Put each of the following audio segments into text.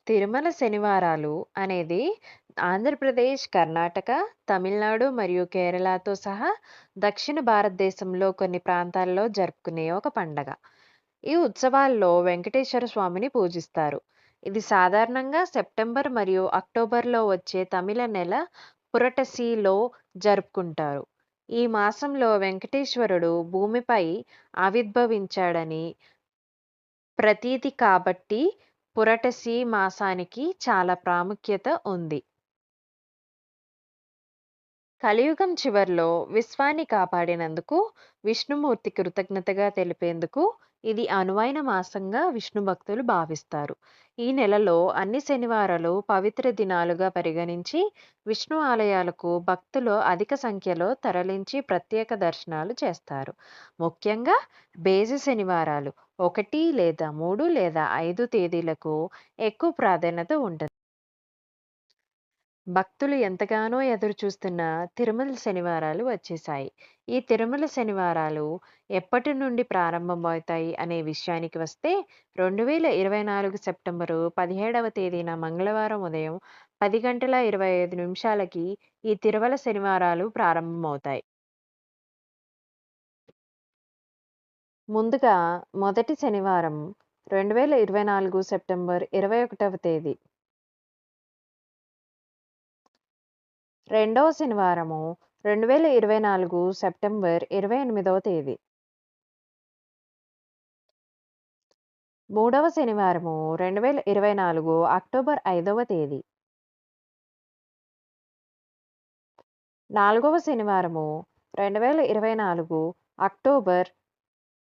తిరుమల శనివారాలు అనేది ఆంధ్రప్రదేశ్, కర్ణాటక, తమిళనాడు మరియు కేరళతో సహా దక్షిణ భారతదేశంలో కొన్ని ప్రాంతాల్లో జరుపుకునే ఒక పండగ. ఈ ఉత్సవాల్లో వెంకటేశ్వర స్వామిని పూజిస్తారు. ఇది సాధారణంగా సెప్టెంబర్ మరియు అక్టోబర్లో వచ్చే తమిళ నెల పురటసిలో జరుపుకుంటారు. ఈ మాసంలో వెంకటేశ్వరుడు భూమిపై ఆవిర్భవించాడని ప్రతీతి కాబట్టి పురటసి మాసానికి చాలా ప్రాముఖ్యత ఉంది. కలియుగం చివర్లో విశ్వాన్ని కాపాడినందుకు విష్ణుమూర్తి కృతజ్ఞతగా తెలిపేందుకు ఇది అనువైన మాసంగా విష్ణు భక్తులు భావిస్తారు. ఈ నెలలో అన్ని శనివారాలు పవిత్ర దినాలుగా పరిగణించి విష్ణు ఆలయాలకు భక్తులు అధిక సంఖ్యలో తరలించి ప్రత్యేక దర్శనాలు చేస్తారు. ముఖ్యంగా బేజి శనివారాలు 1 లేదా 3 లేదా 5 తేదీలకు ఎక్కువ ప్రాధాన్యత ఉంటుంది. భక్తులు ఎంతగానో ఎదురుచూస్తున్న తిరుమల శనివారాలు వచ్చేశాయి. ఈ తిరుమల శనివారాలు ఎప్పటి నుండి ప్రారంభమవుతాయి అనే విషయానికి వస్తే 2024 సెప్టెంబరు 17వ తేదీన మంగళవారం ఉదయం 10:25 ఈ తిరుమల శనివారాలు ప్రారంభమవుతాయి. ముందుగా మొదటి శనివారం 2024 సెప్టెంబర్ 21వ తేదీ. రెండవ శనివారము 2024 సెప్టెంబర్ 28వ తేదీ. మూడవ శనివారము 2024 అక్టోబర్ 5వ తేదీ. నాలుగవ శనివారము 2024 అక్టోబర్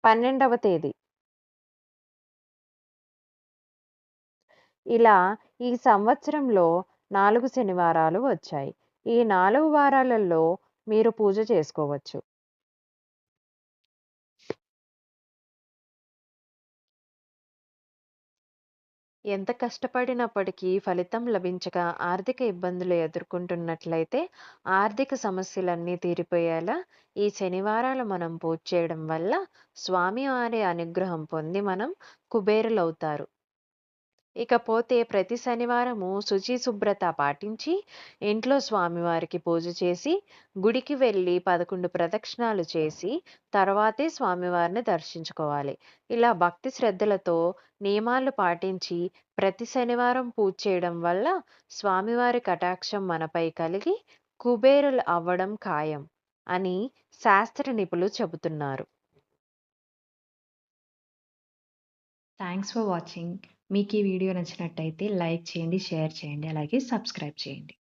12వ తేదీ. ఇలా ఈ సంవత్సరంలో 4 శనివారాలు వచ్చాయి. ఈ 4 వారాలలో మీరు పూజ చేసుకోవచ్చు. ఎంత కష్టపడినప్పటికీ ఫలితం లభించక ఆర్థిక ఇబ్బందులు ఎదుర్కొంటున్నట్లయితే ఆర్థిక సమస్యలన్నీ తీరిపోయేలా ఈ శనివారాలు మనం పూజ చేయడం వల్ల స్వామివారి అనుగ్రహం పొంది మనం కుబేరులవుతారు. ఇకపోతే ప్రతి శనివారము శుచి శుభ్రత పాటించి ఇంట్లో స్వామివారికి పూజ చేసి గుడికి వెళ్ళి 11 ప్రదక్షిణాలు చేసి తర్వాతే స్వామివారిని దర్శించుకోవాలి. ఇలా భక్తి శ్రద్ధలతో నియమాలు పాటించి ప్రతి శనివారం పూజ చేయడం వల్ల స్వామివారి కటాక్షం మనపై కలిగి కుబేరులు అవ్వడం ఖాయం అని శాస్త్ర నిపుణులు చెబుతున్నారు. Thanks for watching. మీకు ఈ వీడియో నచ్చినట్టయితే లైక్ చేయండి, షేర్ చేయండి, అలాగే సబ్స్క్రైబ్ చేయండి.